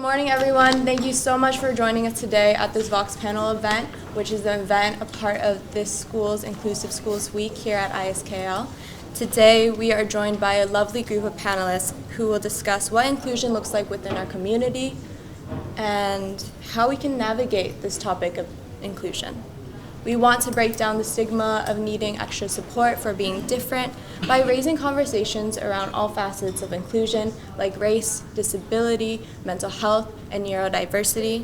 morning, everyone. Thank you so much for joining us today at this VOX panel event, which is an event a part of this school's Inclusive Schools Week here at ISKL. Today, we are joined by a lovely group of panelists who will discuss what inclusion looks like within our community and how we can navigate this topic of inclusion. We want to break down the stigma of needing extra support for being different by raising conversations around all facets of inclusion like race, disability, mental health, and neurodiversity.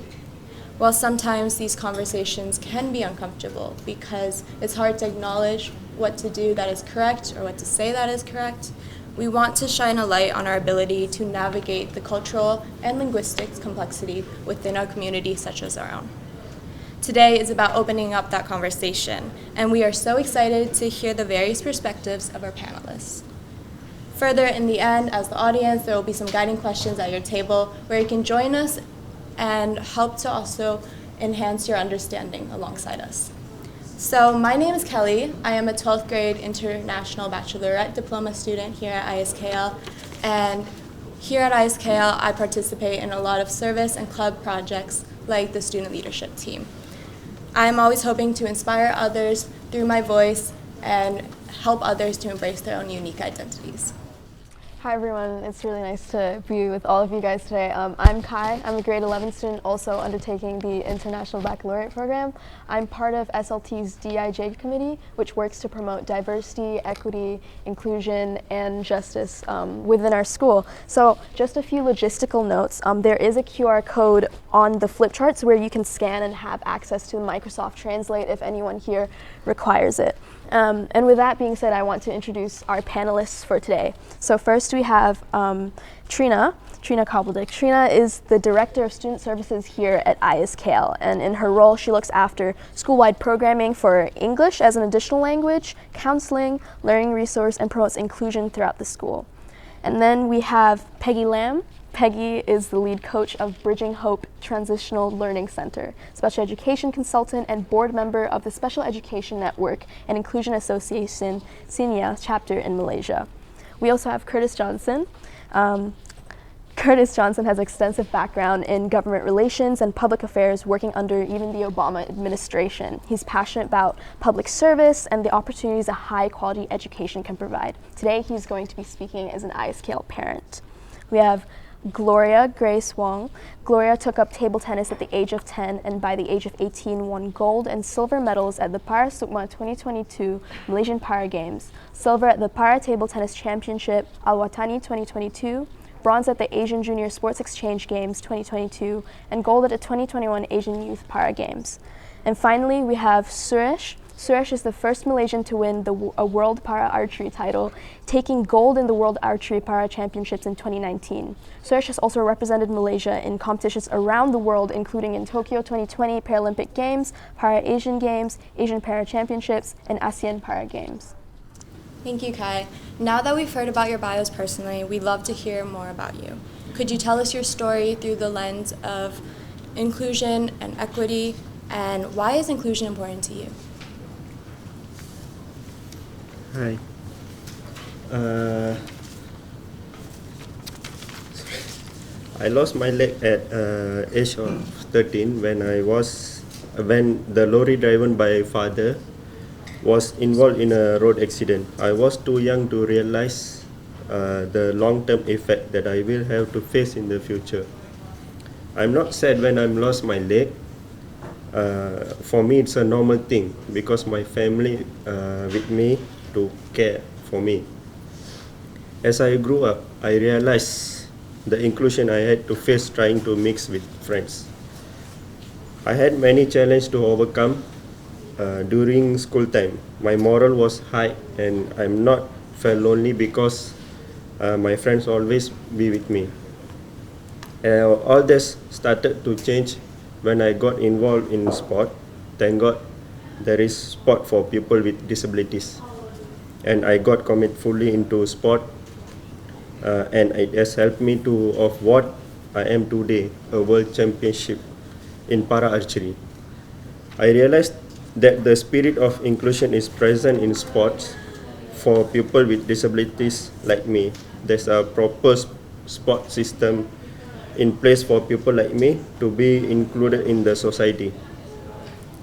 While sometimes these conversations can be uncomfortable because it's hard to acknowledge what to do that is correct or what to say that is correct, we want to shine a light on our ability to navigate the cultural and linguistic complexity within a community such as our own. Today is about opening up that conversation, and we are so excited to hear the various perspectives of our panelists. Further, in the end, as the audience, there will be some guiding questions at your table where you can join us and help to also enhance your understanding alongside us. So my name is Kelly. I am a 12th grade International Baccalaureate Diploma student here at ISKL, and here at ISKL, I participate in a lot of service and club projects like the student leadership team. I'm always hoping to inspire others through my voice and help others to embrace their own unique identities. Hi everyone, it's really nice to be with all of you guys today. I'm Kai, I'm a grade 11 student also undertaking the International Baccalaureate program. I'm part of SLT's DIJ committee, which works to promote diversity, equity, inclusion, and justice within our school. So just a few logistical notes. There is a QR code on the flip charts where you can scan and have access to Microsoft Translate if anyone here requires it. And with that being said, I want to introduce our panelists for today. So first we have Trina Kobbeldick. Trina is the Director of Student Services here at ISKL, and in her role she looks after school-wide programming for English as an additional language, counseling, learning resource, and promotes inclusion throughout the school. And then we have Peggy Lam. Peggy is the lead coach of Bridging Hope Transitional Learning Center, special education consultant and board member of the Special Education Network and Inclusion Association SINIA chapter in Malaysia. We also have Curtis Johnson. Curtis Johnson has extensive background in government relations and public affairs, working under even the Obama administration. He's passionate about public service and the opportunities a high-quality education can provide. Today, he's going to be speaking as an ISKL parent. We have Gloria Grace Wong. Gloria took up table tennis at the age of 10 and by the age of 18 won gold and silver medals at the Para Sukma 2022 Malaysian Para Games, silver at the Para Table Tennis Championship Al-Watani 2022, bronze at the Asian Junior Sports Exchange Games 2022, and gold at the 2021 Asian Youth Para Games. And finally, we have Suresh. Suresh is the first Malaysian to win a World Para Archery title, taking gold in the World Archery Para Championships in 2019. Suresh has also represented Malaysia in competitions around the world, including in Tokyo 2020 Paralympic Games, Para Asian Games, Asian Para Championships, and ASEAN Para Games. Thank you, Kai. Now that we've heard about your bios personally, we'd love to hear more about you. Could you tell us your story through the lens of inclusion and equity, and why is inclusion important to you? Hi. I lost my leg at age of 13 when the lorry driven by father was involved in a road accident. I was too young to realize the long-term effect that I will have to face in the future. I'm not sad when I lost my leg. For me, it's a normal thing because my family with me to care for me. As I grew up, I realized the inclusion I had to face trying to mix with friends. I had many challenges to overcome during school time. My moral was high and I'm not felt lonely because my friends always be with me. All this started to change when I got involved in sport. Thank God there is sport for people with disabilities. And I got committed fully into sport, and it has helped me to of what I am today, a world championship in para archery. I realized that the spirit of inclusion is present in sports for people with disabilities like me. There's a proper sport system in place for people like me to be included in the society.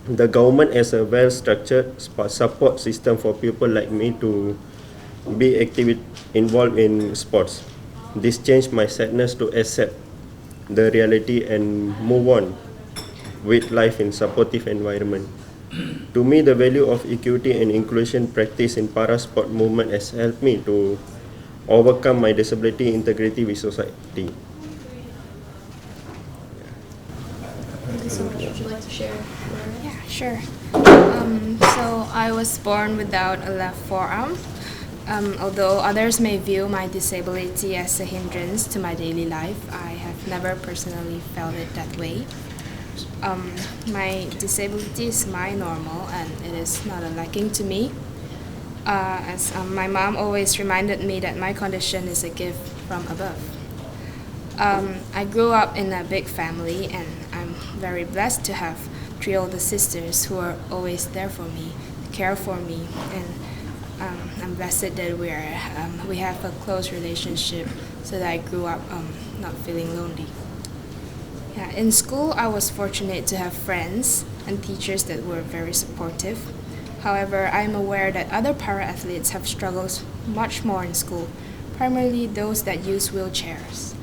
The government has a well-structured support system for people like me to be involved in sports. This changed my sadness to accept the reality and move on with life in supportive environment. To me, the value of equity and inclusion practice in para-sport movement has helped me to overcome my disability integrity with society. Thank you so much. Would you like to share? Yeah, sure. So I was born without a left forearm. Although others may view my disability as a hindrance to my daily life, I have never personally felt it that way. My disability is my normal and it is not a lacking to me. As my mom always reminded me that my condition is a gift from above. I grew up in a big family and I'm very blessed to have 3 older sisters who are always there for me, care for me, and I'm blessed that we have a close relationship so that I grew up not feeling lonely. Yeah, in school, I was fortunate to have friends and teachers that were very supportive. However, I am aware that other para-athletes have struggles much more in school, primarily those that use wheelchairs.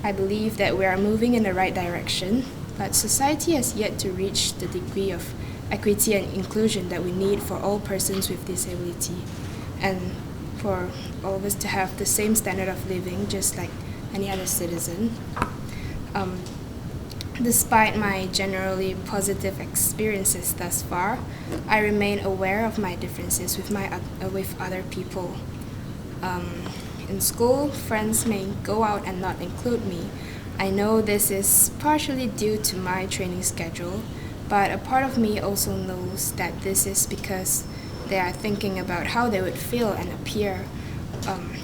I believe that we are moving in the right direction, but society has yet to reach the degree of equity and inclusion that we need for all persons with disability, and for all of us to have the same standard of living just like any other citizen. Despite my generally positive experiences thus far, I remain aware of my differences with other people. In school, friends may go out and not include me. I know this is partially due to my training schedule, but a part of me also knows that this is because they are thinking about how they would feel and appear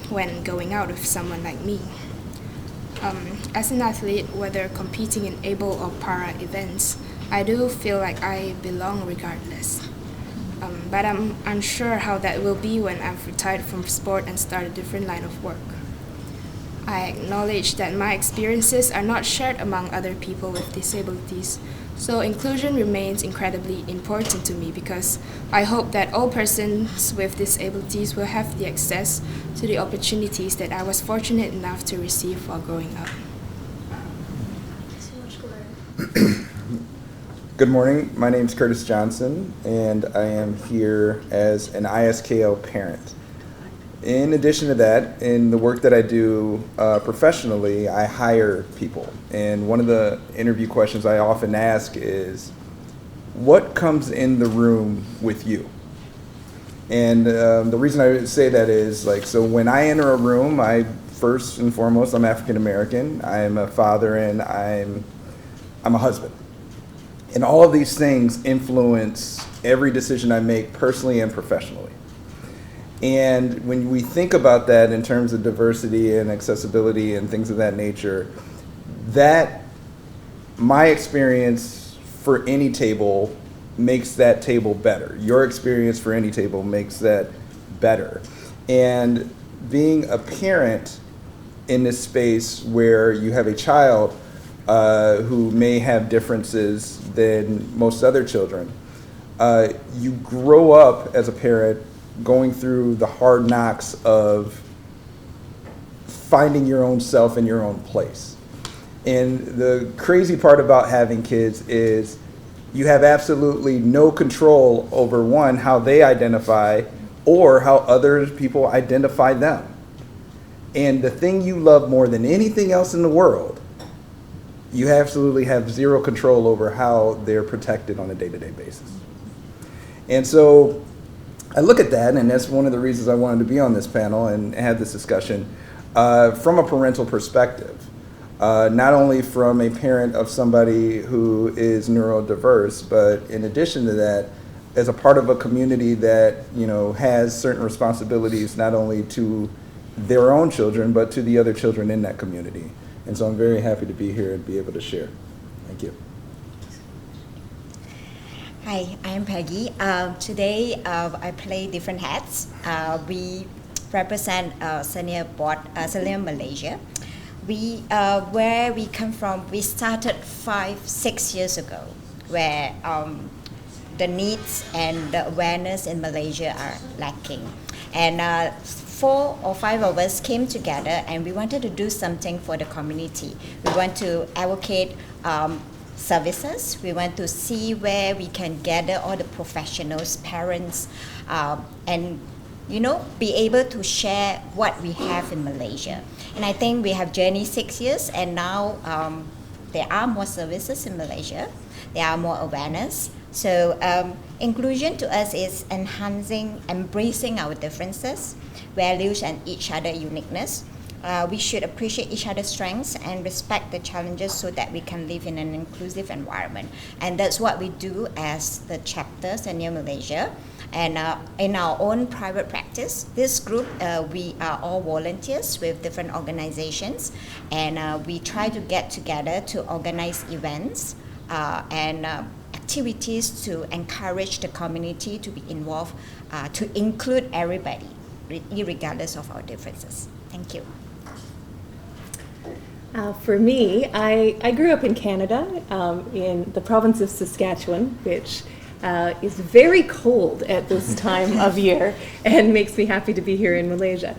when going out with someone like me. As an athlete, whether competing in able or para events, I do feel like I belong regardless. But I'm unsure how that will be when I've retired from sport and start a different line of work. I acknowledge that my experiences are not shared among other people with disabilities, so inclusion remains incredibly important to me because I hope that all persons with disabilities will have the access to the opportunities that I was fortunate enough to receive while growing up. Thanks so much, Gloria. Good morning. My name is Curtis Johnson, and I am here as an ISKL parent. In addition to that, in the work that I do professionally, I hire people. And one of the interview questions I often ask is, what comes in the room with you? And the reason I say that is, so when I enter a room, first and foremost, I'm African American, I'm a father, and I'm a husband. And all of these things influence every decision I make personally and professionally. And when we think about that in terms of diversity and accessibility and things of that nature, that my experience for any table makes that table better. Your experience for any table makes that better. And being a parent in this space where you have a child who may have differences than most other children, you grow up as a parent going through the hard knocks of finding your own self in your own place. And the crazy part about having kids is you have absolutely no control over, one, how they identify or how other people identify them. And the thing you love more than anything else in the world, you absolutely have zero control over how they're protected on a day-to-day basis. And so I look at that, and that's one of the reasons I wanted to be on this panel and have this discussion from a parental perspective. Not only from a parent of somebody who is neurodiverse, but in addition to that, as a part of a community that has certain responsibilities not only to their own children, but to the other children in that community. And so I'm very happy to be here and be able to share. Thank you. Hi, I'm Peggy. Today I play different hats. We represent senior Malaysia. where we come from, we started 5-6 years ago, where the needs and the awareness in Malaysia are lacking. And 4 or 5 of us came together and we wanted to do something for the community. We want to advocate services. We want to see where we can gather all the professionals, parents, and be able to share what we have in Malaysia. And I think we have journeyed 6 years, and now there are more services in Malaysia. There are more awareness. So inclusion to us is embracing our differences, values, and each other's uniqueness. We should appreciate each other's strengths and respect the challenges so that we can live in an inclusive environment. And that's what we do as the chapters in New Malaysia. And in our own private practice, this group, we are all volunteers with different organizations, and we try to get together to organize events and activities to encourage the community to be involved, to include everybody, regardless of our differences. Thank you. For me, I grew up in Canada, in the province of Saskatchewan, which is very cold at this time of year and makes me happy to be here in Malaysia.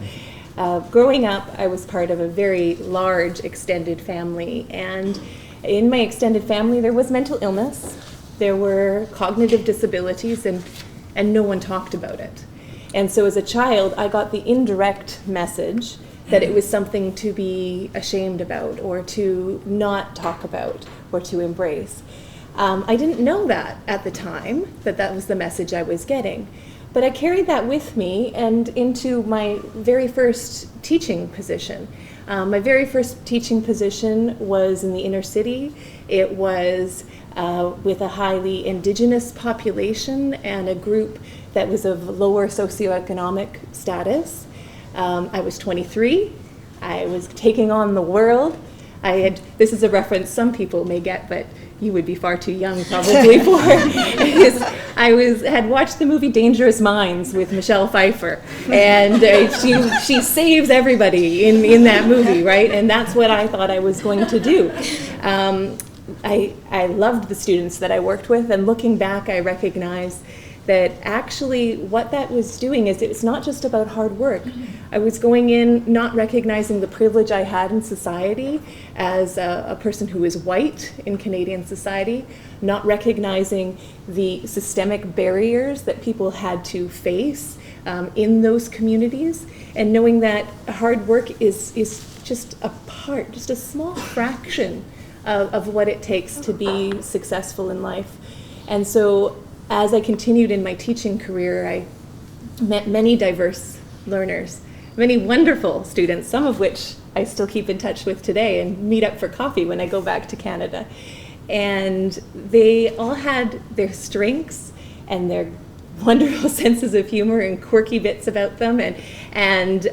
Growing up, I was part of a very large extended family, and in my extended family there was mental illness, there were cognitive disabilities, and no one talked about it. And so as a child, I got the indirect message that it was something to be ashamed about or to not talk about or to embrace. I didn't know that at the time, that was the message I was getting. But I carried that with me and into my very first teaching position. My very first teaching position was in the inner city. It was with a highly indigenous population and a group that was of lower socioeconomic status. I was 23. I was taking on the world. This is a reference some people may get, but you would be far too young probably for. I had watched the movie Dangerous Minds with Michelle Pfeiffer, and she saves everybody in that movie, right? And that's what I thought I was going to do. I loved the students that I worked with, and looking back, I recognize that actually what that was doing is it's not just about hard work. I was going in not recognizing the privilege I had in society as a person who is white in Canadian society, not recognizing the systemic barriers that people had to face in those communities, and knowing that hard work is just a part, just a small fraction of what it takes to be successful in life. And so as I continued in my teaching career, I met many diverse learners, many wonderful students, some of which I still keep in touch with today and meet up for coffee when I go back to Canada. And they all had their strengths and their wonderful senses of humor and quirky bits about them, and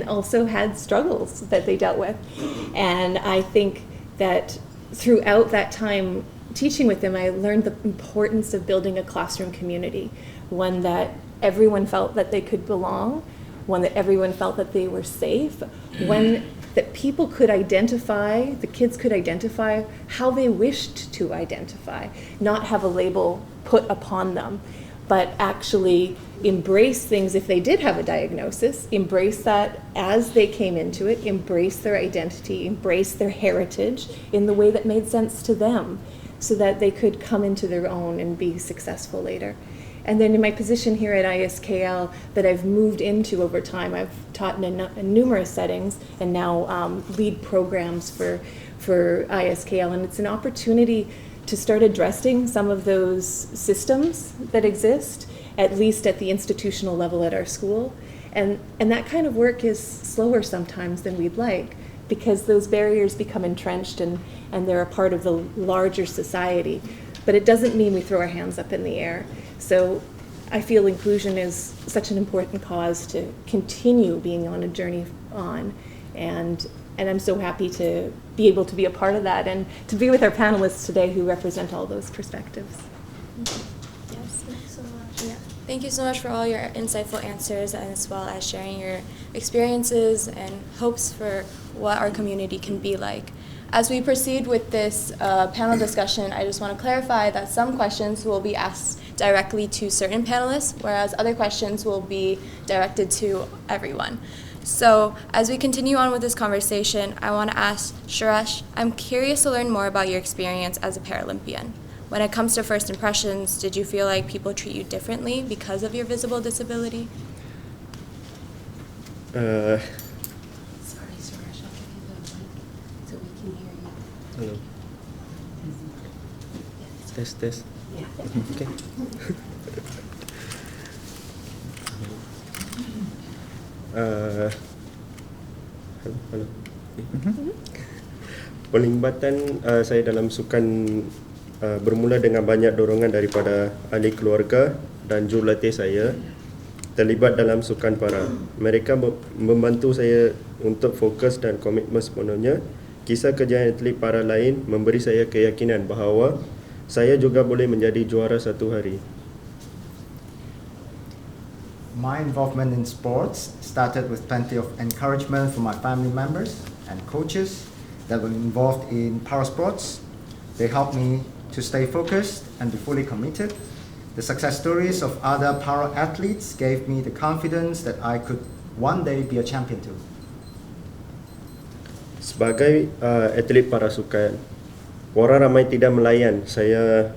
also had struggles that they dealt with. And I think that throughout that time teaching with them, I learned the importance of building a classroom community, one that everyone felt that they could belong, one that everyone felt that they were safe, one that people could identify, the kids could identify how they wished to identify, not have a label put upon them, but actually embrace things if they did have a diagnosis, embrace that as they came into it, embrace their identity, embrace their heritage in the way that made sense to them, so that they could come into their own and be successful later. And then in my position here at ISKL that I've moved into over time, I've taught in numerous settings and now lead programs for ISKL, and it's an opportunity to start addressing some of those systems that exist, at least at the institutional level at our school. And that kind of work is slower sometimes than we'd like, because those barriers become entrenched and they're a part of the larger society. But it doesn't mean we throw our hands up in the air. So I feel inclusion is such an important cause to continue being on a journey on. And I'm so happy to be able to be a part of that and to be with our panelists today who represent all those perspectives. Yes. so much. Yeah. Thank you so much for all your insightful answers, and as well as sharing your experiences and hopes for what our community can be like. As we proceed with this panel discussion, I just want to clarify that some questions will be asked directly to certain panelists, whereas other questions will be directed to everyone. So as we continue on with this conversation, I want to ask Suresh, I'm curious to learn more about your experience as a Paralympian. When it comes to first impressions, did you feel like people treat you differently because of your visible disability? Sorry, Suresh, I'll give you the mic so we can hear you. Hello. Test. Yeah. Okay. Hello. Pelibatan saya dalam sukan bermula dengan banyak dorongan daripada ahli keluarga dan jurulatih saya terlibat dalam sukan para. Mereka membantu saya untuk fokus dan komitmen sepenuhnya. Kisah kejayaan atlet para lain memberi saya keyakinan bahawa saya juga boleh menjadi juara satu hari. My involvement in sports started with plenty of encouragement from my family members and coaches that were involved in para sports. They helped me to stay focused and be fully committed. The success stories of other para athletes gave me the confidence that I could one day be a champion too. Sebagai atlet para sukan, orang ramai tidak melayan saya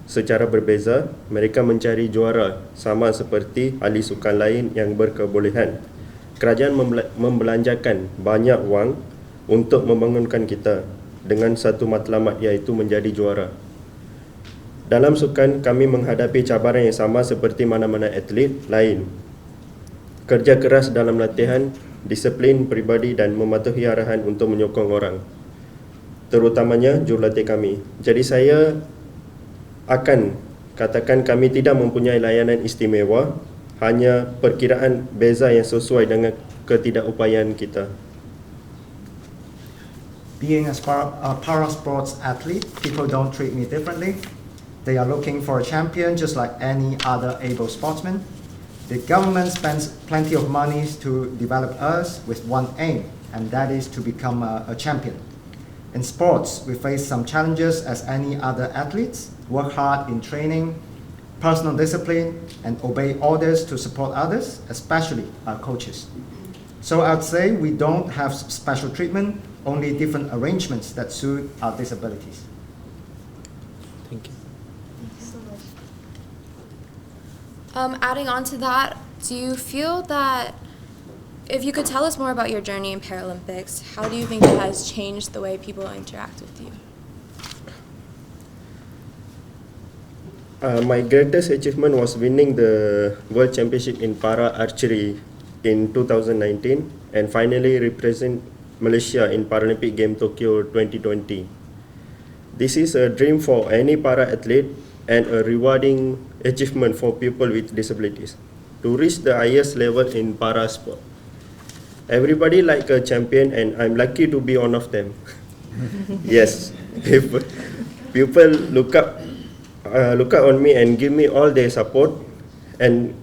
secara berbeza. Mereka mencari juara sama seperti ahli sukan lain yang berkebolehan. Kerajaan membelanjakan banyak wang untuk membangunkan kita dengan satu matlamat, iaitu menjadi juara. Dalam sukan, kami menghadapi cabaran yang sama seperti mana-mana atlet lain. Kerja keras dalam latihan, disiplin peribadi dan mematuhi arahan untuk menyokong orang, terutamanya jurulatih kami. Jadi saya akan katakan kami tidak mempunyai layanan istimewa, hanya perkiraan beza yang sesuai dengan ketidakupayaan kita. Being a para sports athlete, people don't treat me differently. They are looking for a champion just like any other able sportsman. The government spends plenty of money to develop us with one aim, and that is to become a champion. In sports, we face some challenges as any other athletes, work hard in training, personal discipline, and obey orders to support others, especially our coaches. So I'd say we don't have special treatment, only different arrangements that suit our disabilities. Thank you. Adding on to that, do you feel that, if you could tell us more about your journey in Paralympics, how do you think it has changed the way people interact with you? My greatest achievement was winning the World Championship in Para Archery in 2019 and finally represent Malaysia in Paralympic Game Tokyo 2020. This is a dream for any para athlete and a rewarding achievement for people with disabilities to reach the highest level in para sport. Everybody like a champion and I'm lucky to be one of them. Yes, people look up on me and give me all their support and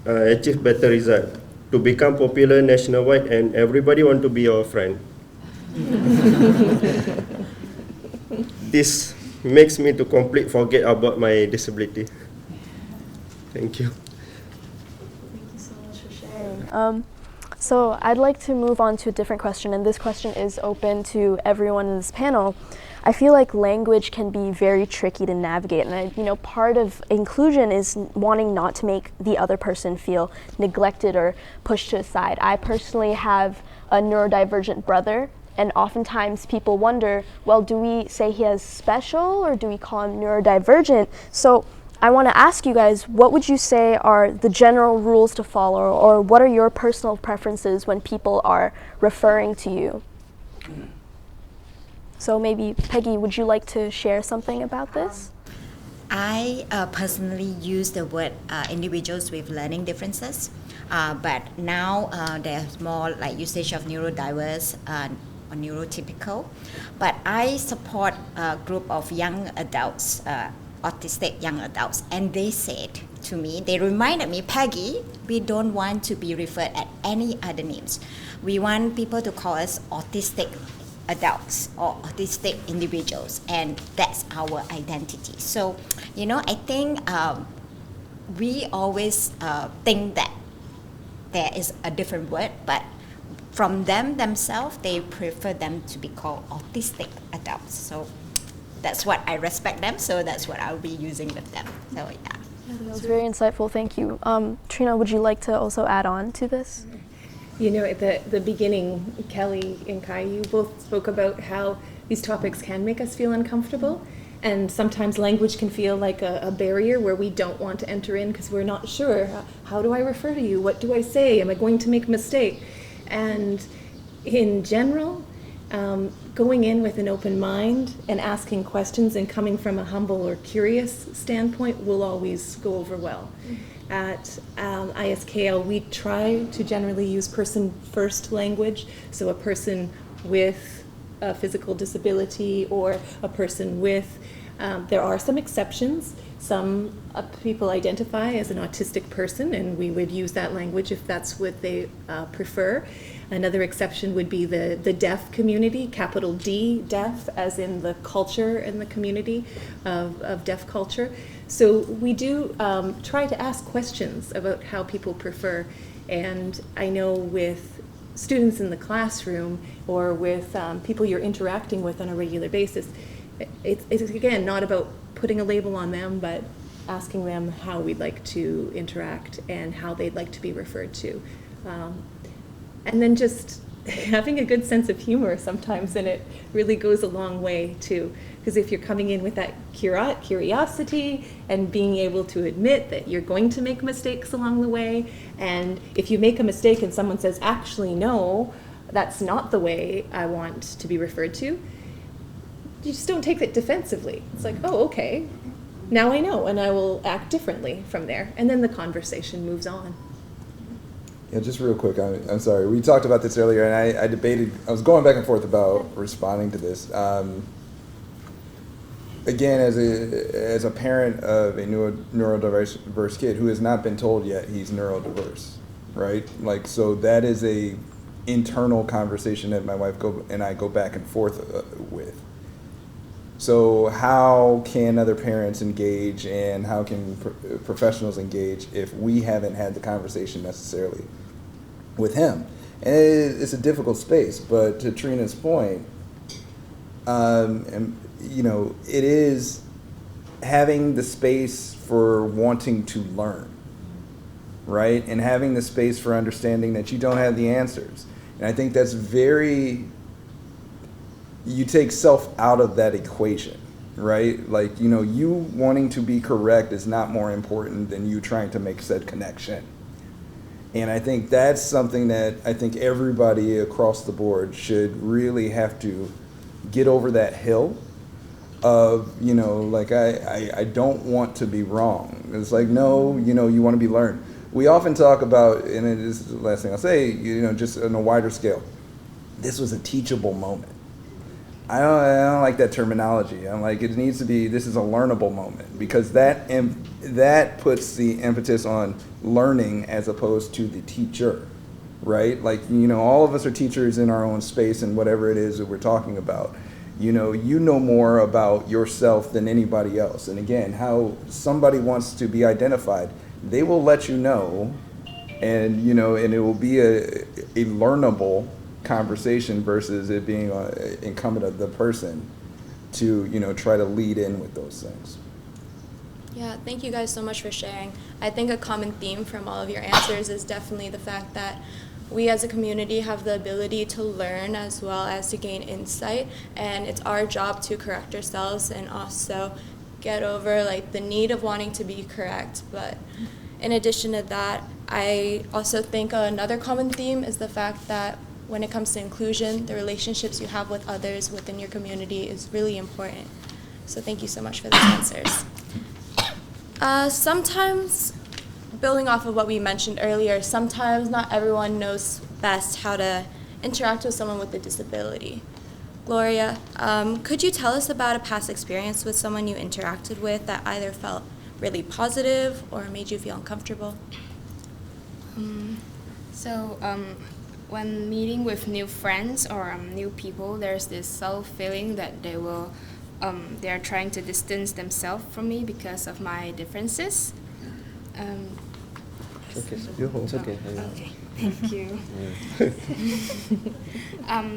achieve better result to become popular nationwide, and everybody want to be your friend. This makes me to completely forget about my disability. Thank you. Thank you so much for sharing. So I'd like to move on to a different question, and this question is open to everyone in this panel. I feel like language can be very tricky to navigate, and part of inclusion is wanting not to make the other person feel neglected or pushed to the side. I personally have a neurodivergent brother, and oftentimes people wonder, well, do we say he has special or do we call him neurodivergent? So I want to ask you guys, what would you say are the general rules to follow, or what are your personal preferences when people are referring to you? So maybe, Peggy, would you like to share something about this? I personally use the word individuals with learning differences, but now there's more like usage of neurodiverse or neurotypical. But I support a group of young adults autistic young adults, and they said to me, they reminded me, Peggy, we don't want to be referred at any other names. We want people to call us autistic adults or autistic individuals, and that's our identity. So, I think we always think that there is a different word, but from them themselves, they prefer them to be called autistic adults. So that's what I respect them, so that's what I'll be using with them. So yeah. That was very insightful, thank you. Trina, would you like to also add on to this? At the beginning, Kelly and Kai, you both spoke about how these topics can make us feel uncomfortable, and sometimes language can feel like a barrier where we don't want to enter in because we're not sure. How do I refer to you? What do I say? Am I going to make a mistake? And in general, going in with an open mind and asking questions and coming from a humble or curious standpoint will always go over well. At ISKL, we try to generally use person-first language, so a person with a physical disability or a person with, there are some exceptions. Some people identify as an autistic person, and we would use that language if that's what they prefer. Another exception would be the deaf community, capital D, deaf, as in the culture and the community of deaf culture. So we do try to ask questions about how people prefer. And I know with students in the classroom or with people you're interacting with on a regular basis, it's again not about putting a label on them, but asking them how we'd like to interact and how they'd like to be referred to. And then just having a good sense of humor sometimes, and it really goes a long way too. Because if you're coming in with that curiosity and being able to admit that you're going to make mistakes along the way, and if you make a mistake and someone says, actually, no, that's not the way I want to be referred to, you just don't take it defensively. It's like, oh, okay, now I know, and I will act differently from there. And then the conversation moves on. Yeah, just real quick, I'm sorry. We talked about this earlier, and I debated, I was going back and forth about responding to this. Again, as a parent of a neurodiverse kid who has not been told yet he's neurodiverse, right? Like, so that is a internal conversation that my wife and I go back and forth with. So how can other parents engage, and how can professionals engage if we haven't had the conversation necessarily with him? And it's a difficult space, but to Trina's point, it is having the space for wanting to learn, right? And having the space for understanding that you don't have the answers. And I think that's you take self out of that equation, right? Like, you wanting to be correct is not more important than you trying to make said connection. And I think that's something that I think everybody across the board should really have to get over that hill of, I don't want to be wrong. It's like, no, you want to be learned. We often talk about, and it is the last thing I'll say, just on a wider scale, this was a teachable moment. I don't like that terminology. I'm like, it needs to be, this is a learnable moment, because that puts the impetus on learning as opposed to the teacher, right? Like, all of us are teachers in our own space and whatever it is that we're talking about. You know more about yourself than anybody else. And again, how somebody wants to be identified, they will let you know, and and it will be a learnable conversation versus it being incumbent of the person to try to lead in with those things. Yeah, thank you guys so much for sharing. I think a common theme from all of your answers is definitely the fact that we as a community have the ability to learn as well as to gain insight, and it's our job to correct ourselves and also get over the need of wanting to be correct. But in addition to that, I also think another common theme is the fact that when it comes to inclusion, the relationships you have with others within your community is really important. So thank you so much for those answers. Sometimes, building off of what we mentioned earlier, sometimes not everyone knows best how to interact with someone with a disability. Gloria, could you tell us about a past experience with someone you interacted with that either felt really positive or made you feel uncomfortable? When meeting with new friends or new people, there's this subtle feeling that they are trying to distance themselves from me because of my differences. Okay, it's okay. Okay, thank you.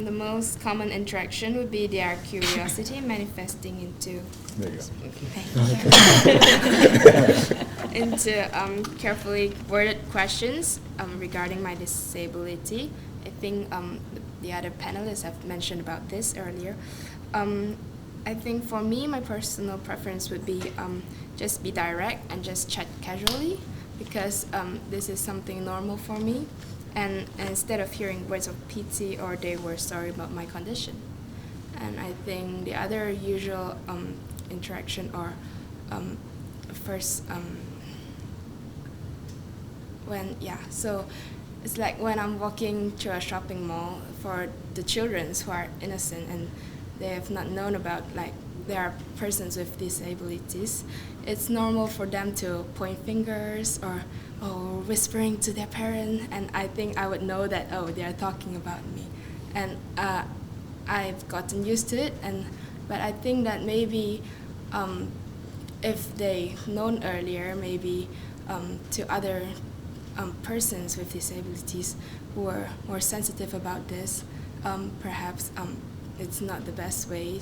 The most common interaction would be their curiosity manifesting into There you go. into carefully worded questions regarding my disability. I think the other panelists have mentioned about this earlier. I think for me, my personal preference would be just be direct and just chat casually, because this is something normal for me, and instead of hearing words of pity or they were sorry about my condition. And I think the other usual interaction or so it's like when I'm walking to a shopping mall for the children who are innocent and they have not known about, like, there are persons with disabilities. It's normal for them to point fingers or whispering to their parents, and I think I would know that, they are talking about me. And I've gotten used to it, but I think that maybe if they known earlier, maybe to other persons with disabilities who are more sensitive about this, perhaps it's not the best way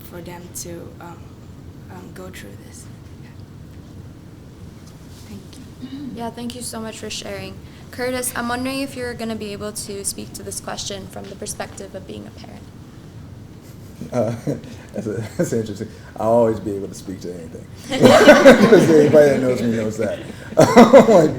for them to go through this. Yeah. Thank you. Yeah, thank you so much for sharing. Curtis, I'm wondering if you're going to be able to speak to this question from the perspective of being a parent. That's interesting. I'll always be able to speak to anything. Because anybody that knows me knows that.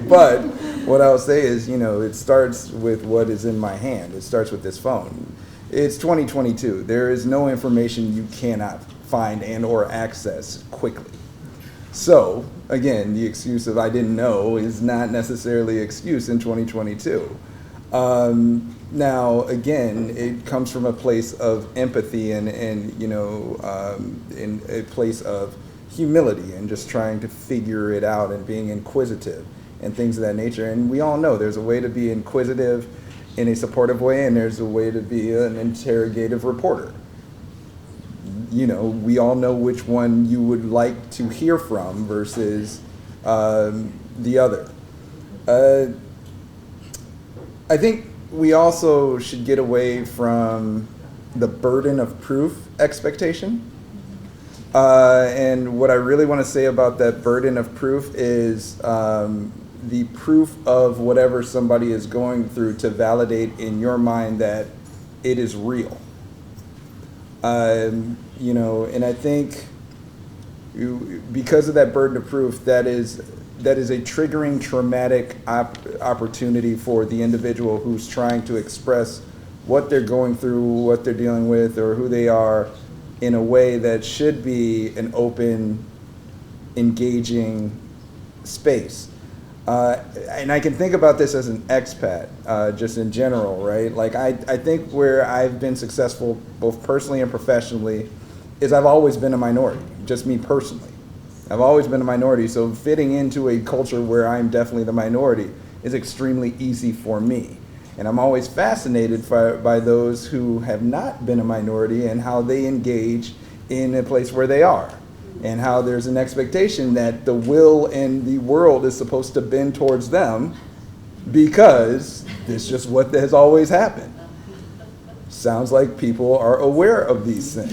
But what I'll say is, it starts with what is in my hand. It starts with this phone. It's 2022. There is no information you cannot find and or access quickly. So, again, the excuse of I didn't know is not necessarily an excuse in 2022. Now, again, it comes from a place of empathy and in a place of humility and just trying to figure it out and being inquisitive and things of that nature. And we all know there's a way to be inquisitive in a supportive way, and there's a way to be an interrogative reporter. We all know which one you would like to hear from versus the other. I think we also should get away from the burden of proof expectation. And what I really want to say about that burden of proof is the proof of whatever somebody is going through to validate in your mind that it is real. And I think because of that burden of proof, that is a triggering traumatic opportunity for the individual who's trying to express what they're going through, what they're dealing with, or who they are in a way that should be an open, engaging space. And I can think about this as an expat, just in general, right? Like I think where I've been successful, both personally and professionally, is I've always been a minority, just me personally. I've always been a minority, so fitting into a culture where I'm definitely the minority is extremely easy for me. And I'm always fascinated by those who have not been a minority and how they engage in a place where they are, and how there's an expectation that the will and the world is supposed to bend towards them because it's just what has always happened. Sounds like people are aware of these things.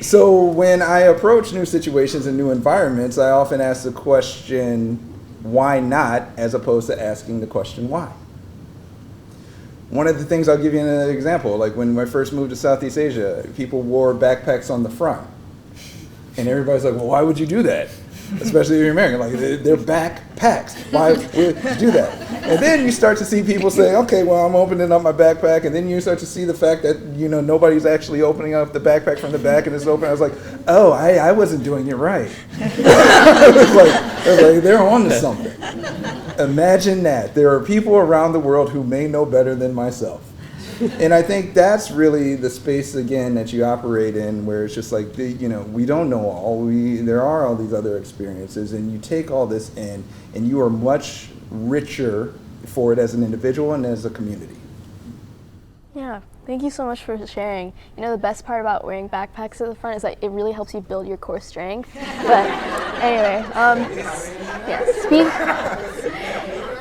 So when I approach new situations and new environments, I often ask the question, why not, as opposed to asking the question, why? One of the things, I'll give you an example, like when I first moved to Southeast Asia, people wore backpacks on the front. And everybody's like, well, why would you do that? Especially if you're American, like they're backpacks. Why would you do that? And then you start to see people say, okay, well, I'm opening up my backpack. And then you start to see the fact that, nobody's actually opening up the backpack from the back and it's open. I was like, oh, I wasn't doing it right. I was like, they're on to something. Imagine that. There are people around the world who may know better than myself. And I think that's really the space, again, that you operate in, where it's just like, we don't know all. There are all these other experiences, and you take all this in, and you are much richer for it as an individual and as a community. Yeah, thank you so much for sharing. You know, the best part about wearing backpacks at the front is that it really helps you build your core strength. But anyway,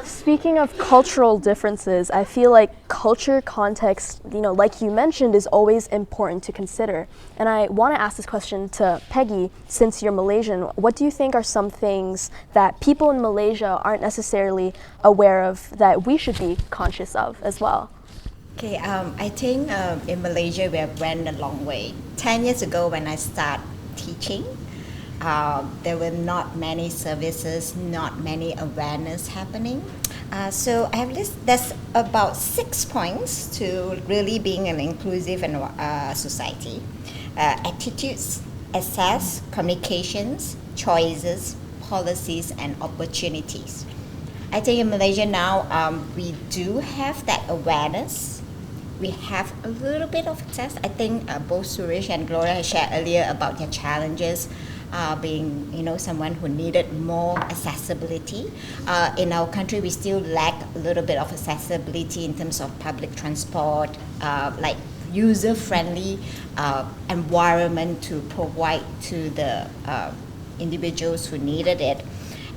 speaking of cultural differences, I feel like culture, context, like you mentioned, is always important to consider. And I want to ask this question to Peggy, since you're Malaysian. What do you think are some things that people in Malaysia aren't necessarily aware of that we should be conscious of as well? Okay, I think in Malaysia we have went a long way. 10 years ago when I started teaching, there were not many services, not many awareness happening. So I have there's about 6 points to really being an inclusive and society. Attitudes, access, communications, choices, policies, and opportunities. I think in Malaysia now we do have that awareness. We have a little bit of access. I think both Suresh and Gloria shared earlier about their challenges being, someone who needed more accessibility. In our country, we still lack a little bit of accessibility in terms of public transport, like user-friendly environment to provide to the individuals who needed it.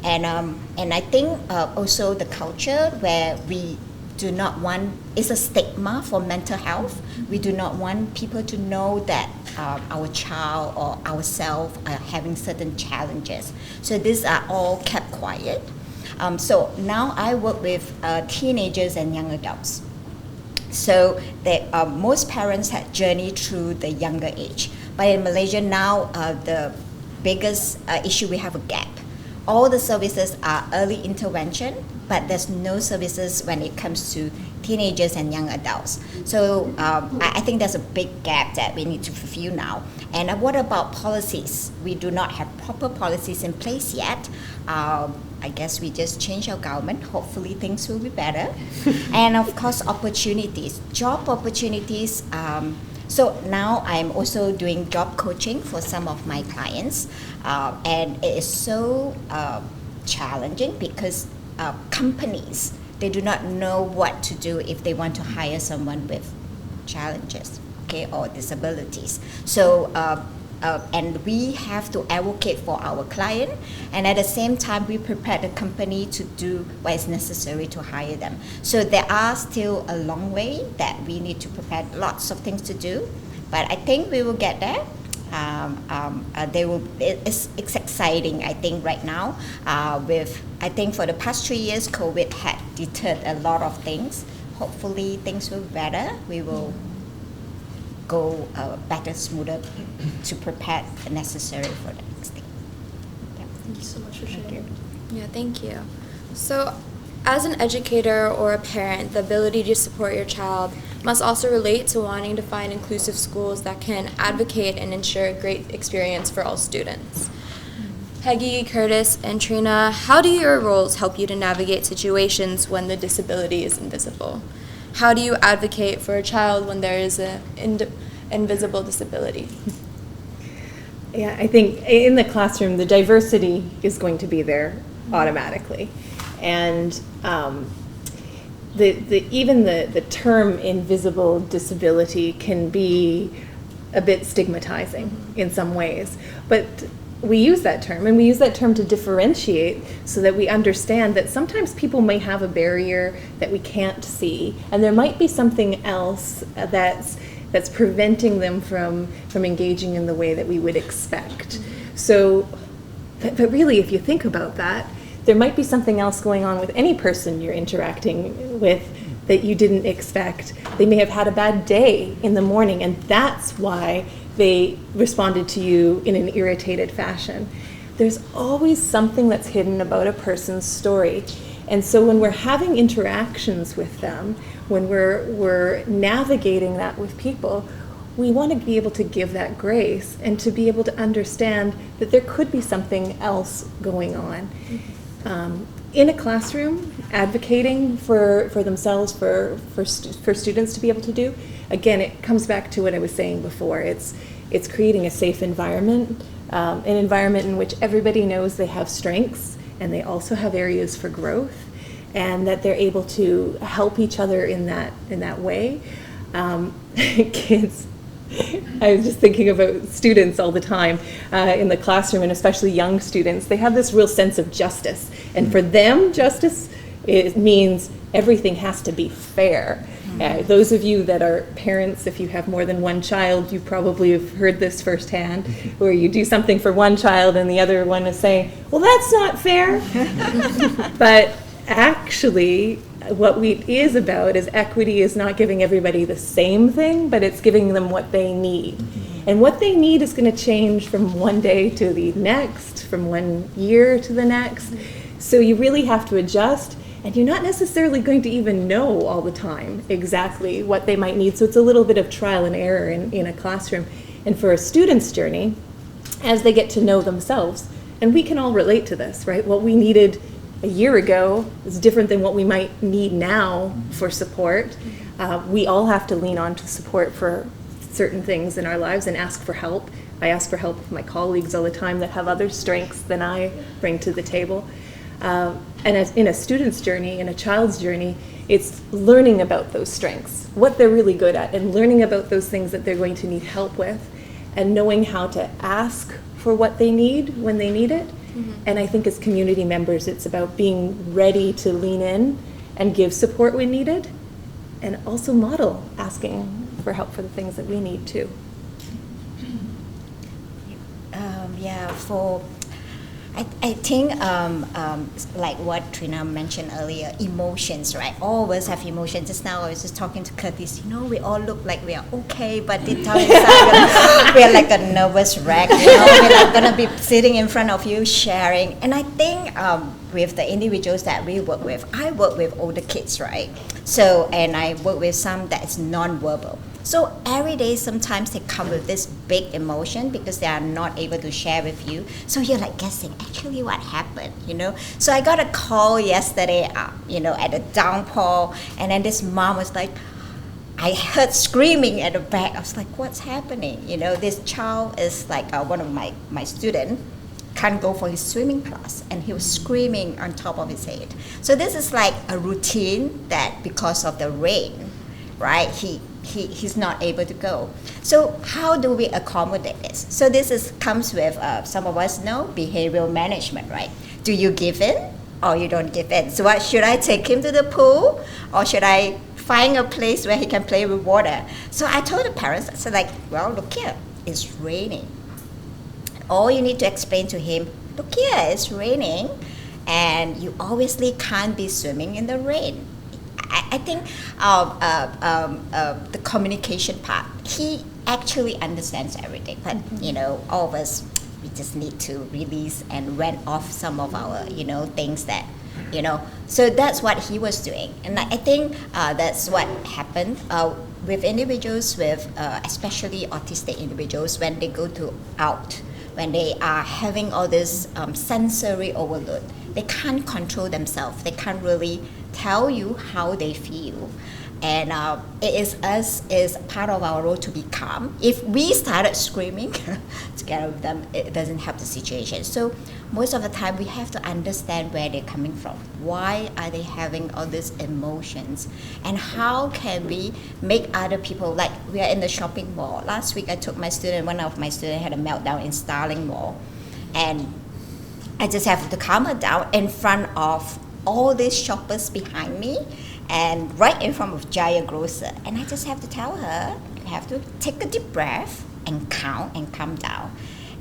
And I think also the culture where we do not want, it's a stigma for mental health. We do not want people to know that our child or ourselves are having certain challenges. So these are all kept quiet. So now I work with teenagers and young adults. So most parents had journeyed through the younger age. But in Malaysia now, the biggest issue, we have a gap. All the services are early intervention, but there's no services when it comes to teenagers and young adults. So I think there's a big gap that we need to fulfill now. And what about policies? We do not have proper policies in place yet. I guess we just change our government. Hopefully things will be better. And of course, opportunities, job opportunities. So now I'm also doing job coaching for some of my clients. And it is so challenging because companies, they do not know what to do if they want to hire someone with challenges, or disabilities. So, and we have to advocate for our client, and at the same time, we prepare the company to do what is necessary to hire them. So there are still a long way that we need to prepare, lots of things to do, but I think we will get there. It's exciting, I think, right now. I think for the past 3 years, COVID had deterred a lot of things. Hopefully things will be better. We will go better, smoother to prepare the necessary for the next thing. Yeah. Thank you so much for sharing. Yeah, thank you. So, as an educator or a parent, the ability to support your child must also relate to wanting to find inclusive schools that can advocate and ensure a great experience for all students. Peggy, Curtis, and Trina, how do your roles help you to navigate situations when the disability is invisible? How do you advocate for a child when there is an invisible disability? Yeah, I think in the classroom, the diversity is going to be there automatically. And even the term invisible disability can be a bit stigmatizing in some ways. But we use that term, and we use that term to differentiate so that we understand that sometimes people may have a barrier that we can't see, and there might be something else that's preventing them from engaging in the way that we would expect. So, but really, if you think about that, there might be something else going on with any person you're interacting with that you didn't expect. They may have had a bad day in the morning, and that's why they responded to you in an irritated fashion. There's always something that's hidden about a person's story. And so when we're having interactions with them, when we're navigating that with people, we want to be able to give that grace and to be able to understand that there could be something else going on. in a classroom, advocating for themselves, for students to be able to do. Again, it comes back to what I was saying before. It's creating a safe environment, an environment in which everybody knows they have strengths and they also have areas for growth, and that they're able to help each other in that way. Kids, I was just thinking about students all the time in the classroom, and especially young students. They have this real sense of justice, and for them, justice means everything has to be fair. Those of you that are parents, if you have more than one child, you probably have heard this firsthand, where you do something for one child and the other one is saying, well, that's not fair. But actually, what it is about is equity is not giving everybody the same thing, but it's giving them what they need. And what they need is going to change from one day to the next, from 1 year to the next. So you really have to adjust, and you're not necessarily going to even know all the time exactly what they might need. So it's a little bit of trial and error in a classroom. And for a student's journey, as they get to know themselves, and we can all relate to this, right? What we needed a year ago is different than what we might need now for support. We all have to lean on to support for certain things in our lives and ask for help. I ask for help with my colleagues all the time that have other strengths than I bring to the table. And as in a student's journey, in a child's journey, it's learning about those strengths, what they're really good at, and learning about those things that they're going to need help with, and knowing how to ask for what they need when they need it. And I think as community members, it's about being ready to lean in and give support when needed, and also model asking for help for the things that we need too. I think like what Trina mentioned earlier, emotions, right? All of us have emotions. Just now I was just talking to Curtis, we all look like we are okay, but deep down inside we are like a nervous wreck, we're not going to be sitting in front of you sharing. And I think with the individuals that we work with, I work with older kids, right? So, and I work with some that is non-verbal. So every day, sometimes they come with this big emotion because they are not able to share with you. So you're like guessing, actually what happened, So I got a call yesterday, at a downpour, and then this mom was like, I heard screaming at the back. I was like, what's happening? This child is like one of my students can't go for his swimming class, and he was screaming on top of his head. So this is like a routine that because of the rain, right, he's not able to go. So how do we accommodate this? So this comes with, some of us know, behavioral management, right? Do you give in or you don't give in? So what, should I take him to the pool, or should I find a place where he can play with water? So I told the parents, I said like, well, look here, it's raining. All you need to explain to him, look here, it's raining, and you obviously can't be swimming in the rain. I think the communication part, he actually understands everything, but all of us, we just need to release and rent off some of our things that so that's what he was doing. And I think that's what happened with individuals with especially autistic individuals when they go out, when they are having all this sensory overload. They can't control themselves. They can't really tell you how they feel. And it is part of our role to be calm. If we started screaming together with them, it doesn't help the situation. So most of the time we have to understand where they're coming from. Why are they having all these emotions? And how can we make other people, like we are in the shopping mall. Last week I took one of my students had a meltdown in Starling Mall. And I just have to calm her down in front of all these shoppers behind me and right in front of Jaya Grocer. And I just have to tell her, you have to take a deep breath and count and calm down.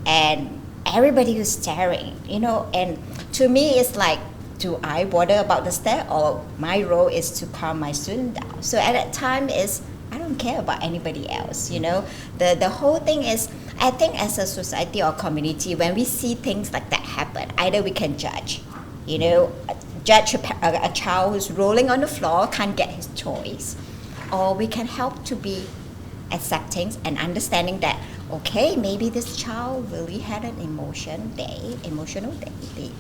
And everybody was staring, and to me it's like, do I bother about the stare, or my role is to calm my student down? So at that time I don't care about anybody else, The whole thing is, I think as a society or community, when we see things like that happen, either we can judge, judge a child who's rolling on the floor, can't get his toys, or we can help to be accepting and understanding that, okay, maybe this child really had an emotional day,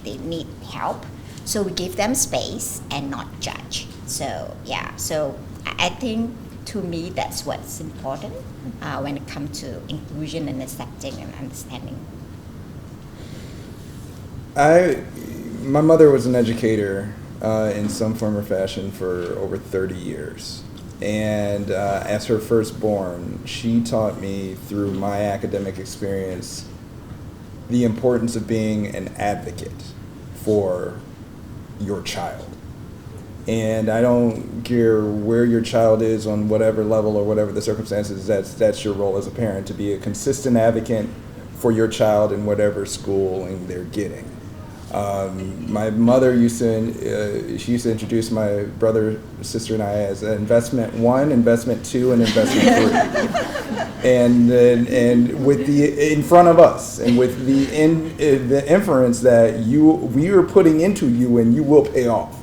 they need help, So we give them space and not judge. So yeah, so I think to me that's what's important when it comes to inclusion and accepting and understanding. My mother was an educator in some form or fashion for over 30 years. And as her firstborn, she taught me through my academic experience the importance of being an advocate for your child. And I don't care where your child is on whatever level or whatever the circumstances, that's your role as a parent, to be a consistent advocate for your child in whatever schooling they're getting. My mother used to introduce my brother, sister, and I as investment 1, investment 2, and investment 3, and with the in front of us, and with the inference that we are putting into you, and you will pay off.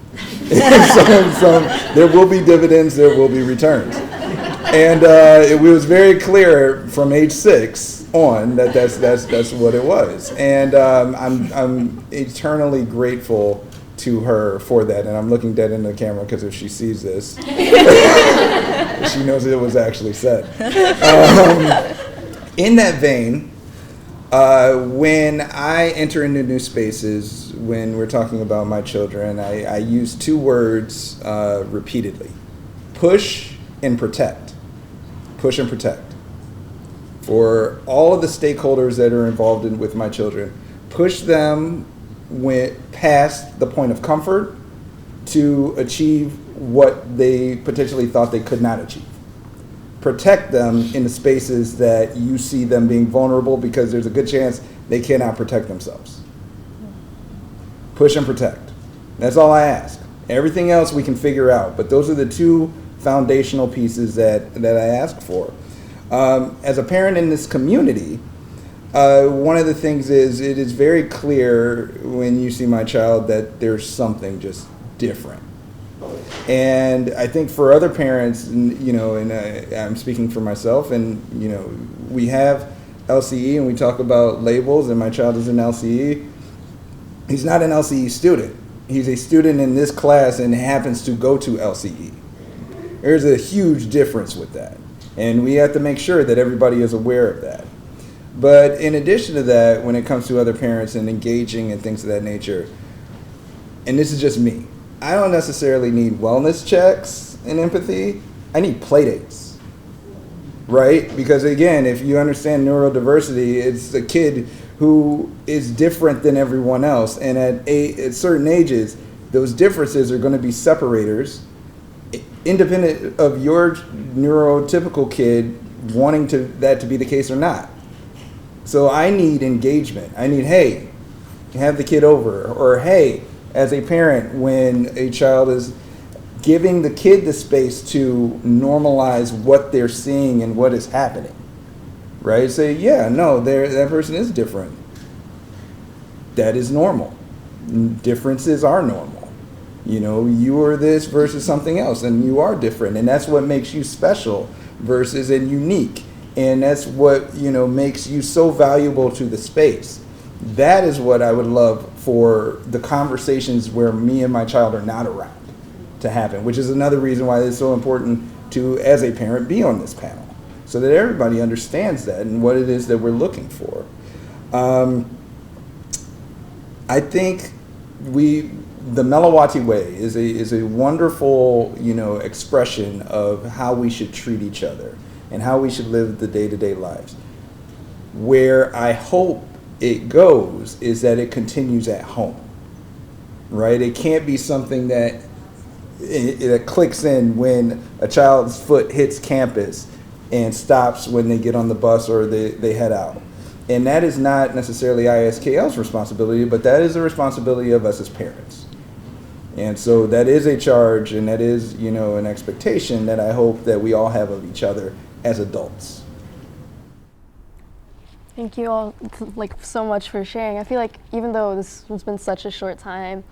so there will be dividends, there will be returns, and it was very clear from age 6 on that's what it was, and I'm eternally grateful to her for that, and I'm looking dead into the camera because if she sees this, she knows it was actually said. In that vein, when I enter into new spaces, when we're talking about my children, I use 2 words repeatedly: push and protect. Push and protect. For all of the stakeholders that are involved with my children, push them past the point of comfort to achieve what they potentially thought they could not achieve. Protect them in the spaces that you see them being vulnerable, because there's a good chance they cannot protect themselves. Push and protect. That's all I ask. Everything else we can figure out, but those are the 2 foundational pieces that I ask for. As a parent in this community, one of the things is it is very clear when you see my child that there's something just different. And I think for other parents, and I'm speaking for myself, and we have LCE and we talk about labels, and my child is an LCE. He's not an LCE student. He's a student in this class and happens to go to LCE. There's a huge difference with that. And we have to make sure that everybody is aware of that. But in addition to that, when it comes to other parents and engaging and things of that nature, and this is just me, I don't necessarily need wellness checks and empathy. I need play dates, right? Because again, if you understand neurodiversity, it's a kid who is different than everyone else. And at certain ages, those differences are going to be separators, independent of your neurotypical kid wanting that to be the case or not. So I need engagement. I need, hey, have the kid over, or hey, as a parent, when a child is giving the kid the space to normalize what they're seeing and what is happening, right? Say, yeah, no, that person is different. That is normal. Differences are normal. You are this versus something else, and you are different, and that's what makes you special versus and unique, and that's what makes you so valuable to the space. That is what I would love for the conversations where me and my child are not around to happen, which is another reason why it's so important to, as a parent, be on this panel, so that everybody understands that and what it is that we're looking for. I think the Melawati way is a wonderful, expression of how we should treat each other and how we should live the day-to-day lives. Where I hope it goes is that it continues at home, right? It can't be something that it clicks in when a child's foot hits campus and stops when they get on the bus or they head out. And that is not necessarily ISKL's responsibility, but that is the responsibility of us as parents. And so that is a charge, and that is, an expectation that I hope that we all have of each other as adults. Thank you all so much for sharing. I feel like even though this has been such a short time,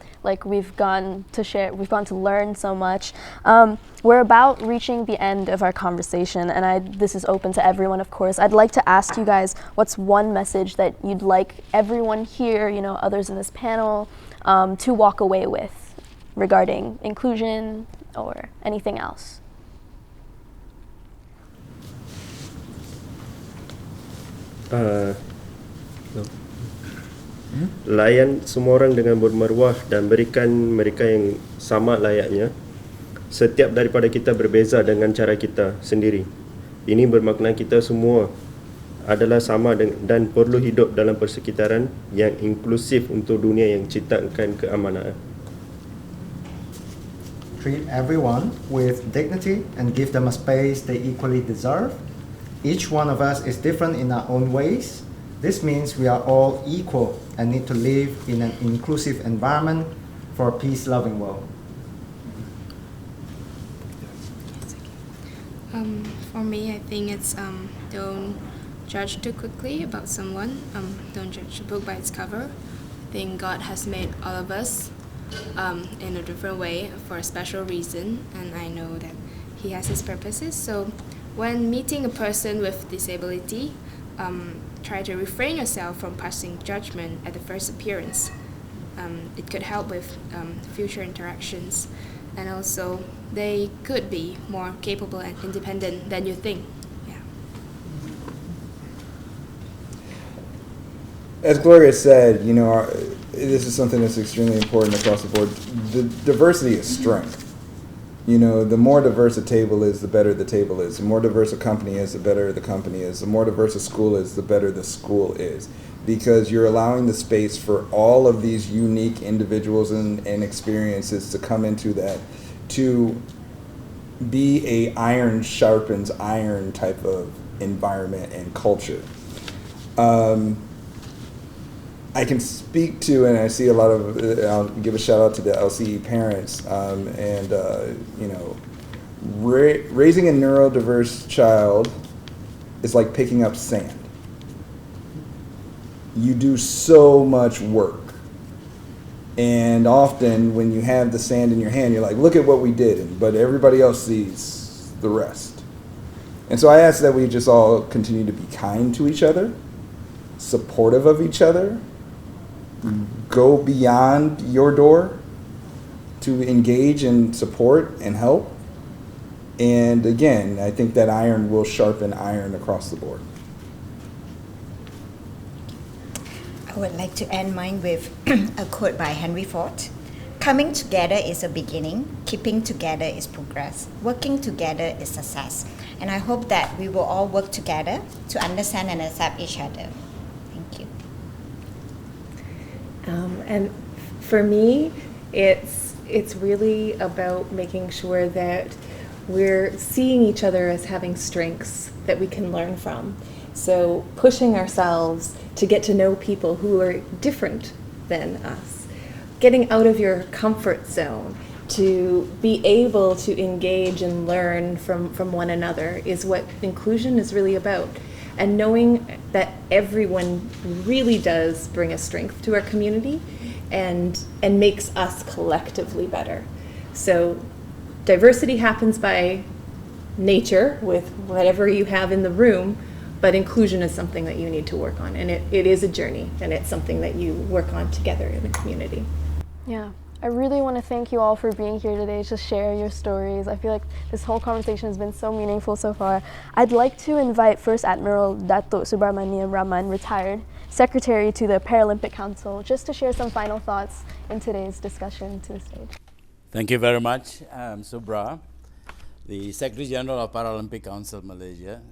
we've gone to learn so much. We're about reaching the end of our conversation, and this is open to everyone, of course. I'd like to ask you guys, what's one message that you'd like everyone here, others in this panel, to walk away with regarding inclusion or anything else? Layan semua orang dengan bermaruah dan berikan mereka yang sama layaknya. Setiap daripada kita berbeza dengan cara kita sendiri. Ini bermakna kita semua adalah sama dan perlu hidup dalam persekitaran yang inklusif untuk dunia yang ciptakan keamanan. Treat everyone with dignity and give them a space they equally deserve. Each one of us is different in our own ways. This means we are all equal and need to live in an inclusive environment for a peace-loving world. For me, I think it's don't judge too quickly about someone. Don't judge a book by its cover. I think God has made all of us in a different way for a special reason, and I know that He has His purposes. So when meeting a person with disability, try to refrain yourself from passing judgment at the first appearance. It could help with future interactions, and also they could be more capable and independent than you think. Yeah. As Gloria said, you know, this is something that's extremely important across the board. The diversity is strength. You know, the more diverse a table is, the better the table is. The more diverse a company is, the better the company is. The more diverse a school is, the better the school is. Because you're allowing the space for all of these unique individuals and experiences to come into that, to be a iron sharpens iron type of environment and culture. I can speak to, and I see a lot of, I'll give a shout out to the LCE parents, you know, raising a neurodiverse child is like picking up sand. You do so much work. And often when you have the sand in your hand, you're like, look at what we did, but everybody else sees the rest. And so I ask that we just all continue to be kind to each other, supportive of each other, go beyond your door to engage and support and help. And again, I think that iron will sharpen iron across the board. I would like to end mine with a quote by Henry Ford. Coming together is a beginning, keeping together is progress, working together is success. And I hope that we will all work together to understand and accept each other. Thank you. And for me, it's really about making sure that we're seeing each other as having strengths that we can learn from. So pushing ourselves to get to know people who are different than us, getting out of your comfort zone to be able to engage and learn from one another is what inclusion is really about. And knowing that everyone really does bring a strength to our community and makes us collectively better. So diversity happens by nature with whatever you have in the room, but inclusion is something that you need to work on. And it is a journey, and it's something that you work on together in the community. Yeah. I really want to thank you all for being here today to share your stories. I feel like this whole conversation has been so meaningful so far. I'd like to invite First Admiral Datuk Subramaniam Raman, retired, Secretary to the Paralympic Council, just to share some final thoughts in today's discussion to the stage. Thank you very much. I'm Subra, the Secretary General of Paralympic Council Malaysia.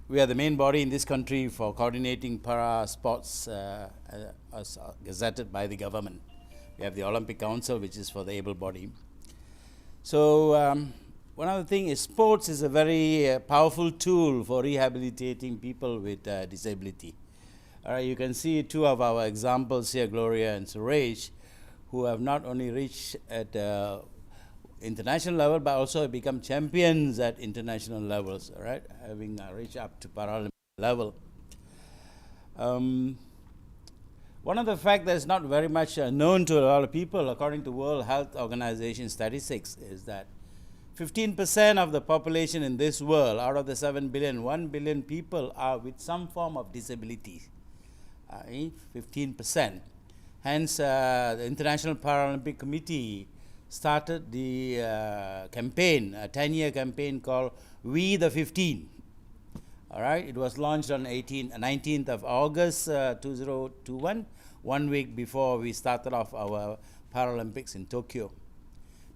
We are the main body in this country for coordinating para sports as gazetted by the government. We have the Olympic Council, which is for the able-bodied. So one other thing is sports is a very powerful tool for rehabilitating people with disability. You can see two of our examples here, Gloria and Suresh, who have not only reached at international level, but also become champions at international levels, right? Having reached up to Paralympic level. One of the facts that is not very much known to a lot of people, according to World Health Organization statistics, is that 15% of the population in this world, out of the 7 billion, 1 billion people are with some form of disability. 15%. Hence, the International Paralympic Committee started the campaign, a 10-year campaign called We the 15. All right, it was launched on 19th of August 2021, 1 week before we started off our Paralympics in Tokyo.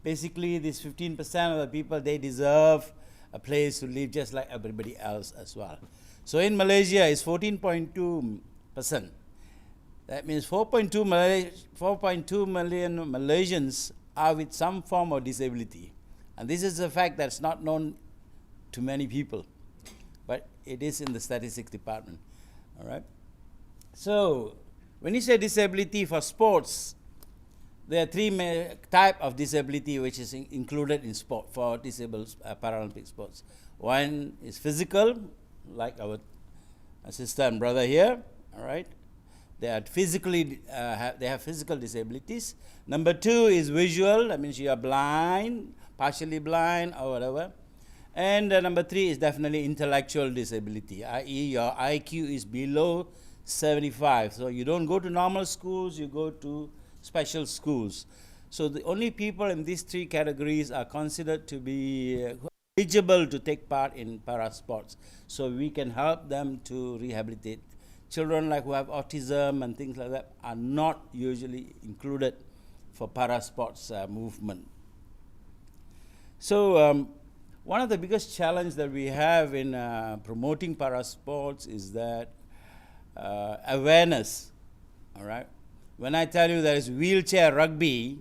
Basically, this 15% of the people, they deserve a place to live just like everybody else as well. So in Malaysia, it's 14.2%. That means 4.2 million Malaysians are with some form of disability. And this is a fact that's not known to many people, but it is in the statistics department. All right. So when you say disability for sports, there are three types of disability which is included in sport for disabled Paralympic sports. One is physical, like our sister and brother here. All right. They are physically they have physical disabilities. Number two is visual. That means you are blind, partially blind, or whatever. And number three is definitely intellectual disability, i.e. your IQ is below 75. So you don't go to normal schools, you go to special schools. So the only people in these three categories are considered to be eligible to take part in para sports. So we can help them to rehabilitate. Children like who have autism and things like that are not usually included for para sports movement. So one of the biggest challenges that we have in promoting para sports is that awareness. All right. When I tell you there is wheelchair rugby,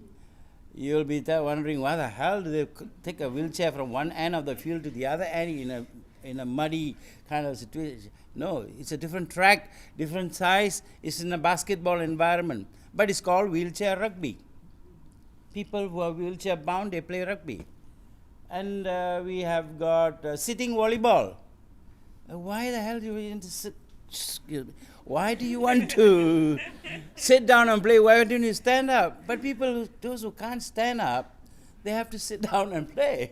you'll be wondering why the hell do they take a wheelchair from one end of the field to the other end in a muddy kind of situation. No, it's a different track, different size. It's in a basketball environment, but it's called wheelchair rugby. People who are wheelchair bound, they play rugby. And we have got sitting volleyball. Why the hell do you want to sit? Excuse me. Why do you want to sit down and play? Why don't you stand up? But people, those who can't stand up, they have to sit down and play.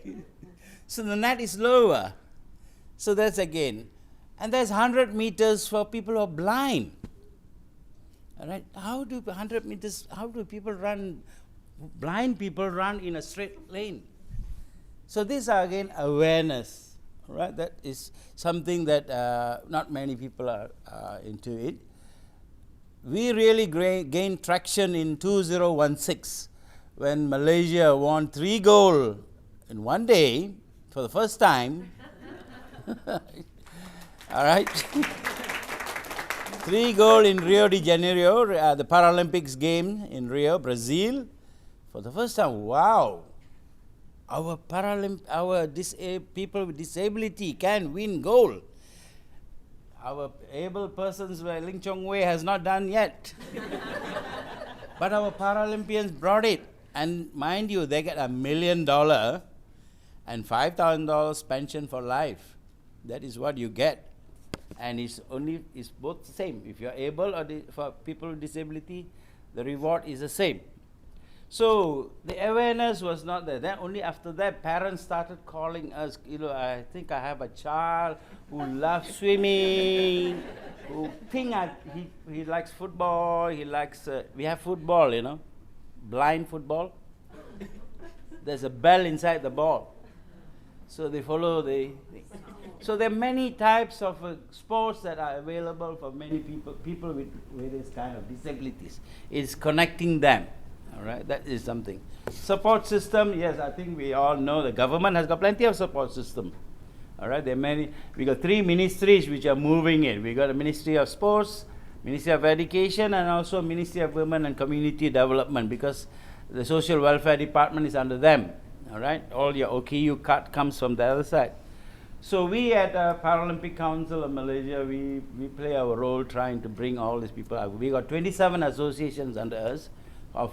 So the net is lower. So that's again. And there's 100 meters for people who are blind. All right. How do 100 meters, how do people run, blind people run in a straight lane? So these are again awareness. Right, that is something that not many people are into it. We really gained traction in 2016 when Malaysia won 3 gold in one day for the first time. All right. 3 gold in Rio de Janeiro, the Paralympics game in Rio, Brazil, for the first time. Wow. Our people with disability can win gold. Our able persons where Ling Chong Wei has not done yet. But our Paralympians brought it. And mind you, they get $1 million and $5,000 pension for life. That is what you get. And it's both the same. If you're able or for people with disability, the reward is the same. So the awareness was not there. Then only after that, parents started calling us. I think I have a child who loves swimming, who think he likes football. He likes. We have football, blind football. There's a bell inside the ball, so they follow the. So there are many types of sports that are available for many people with various kind of disabilities. It's connecting them. All right, that is something. Support system, yes, I think we all know the government has got plenty of support system. All right, there are many. We got 3 ministries which are moving it. We got a Ministry of Sports, Ministry of Education, and also Ministry of Women and Community Development, because the Social Welfare Department is under them. All right, all your OKU cut comes from the other side. So we at Paralympic Council of Malaysia, we play our role trying to bring all these people out. We got 27 associations under us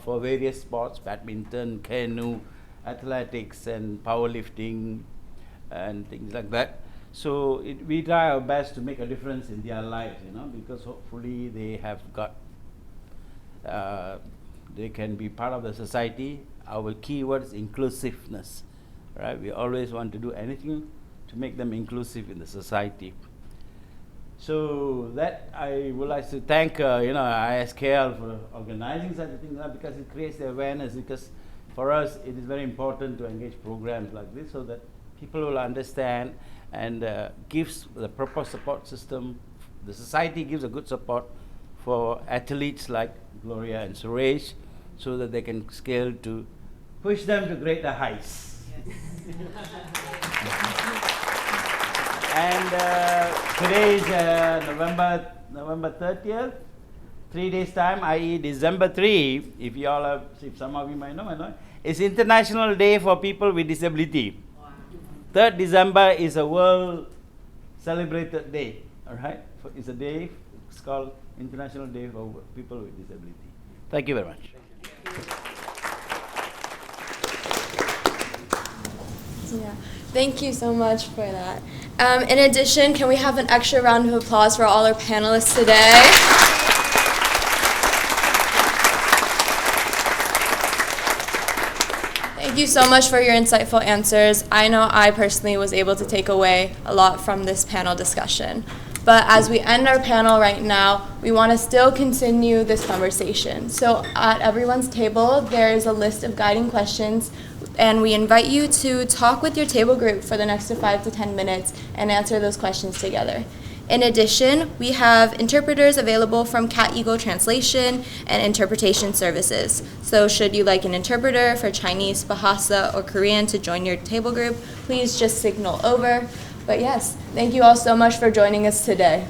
for various sports, badminton, canoe, athletics, and powerlifting, and things like that. So we try our best to make a difference in their lives, because hopefully they have got, they can be part of the society. Our key word is inclusiveness, right? We always want to do anything to make them inclusive in the society. So that I would like to thank ISKL for organizing such a thing, because it creates the awareness. Because for us, it is very important to engage programs like this so that people will understand and gives the proper support system. The society gives a good support for athletes like Gloria and Suresh, so that they can scale to push them to greater heights. And today is November 30th, 3 days time, i.e. December 3, if some of you might know, it's International Day for People with Disability. 3rd December is a world celebrated day, all right? It's a day, it's called International Day for People with Disability. Thank you very much. Yeah, thank you so much for that. In addition, can we have an extra round of applause for all our panelists today? Thank you so much for your insightful answers. I know I personally was able to take away a lot from this panel discussion. But as we end our panel right now, we want to still continue this conversation. So at everyone's table, there is a list of guiding questions, and we invite you to talk with your table group for the next 5 to 10 minutes and answer those questions together. In addition, we have interpreters available from Cat Eagle Translation and Interpretation Services. So should you like an interpreter for Chinese, Bahasa, or Korean to join your table group, please just signal over. But yes, thank you all so much for joining us today.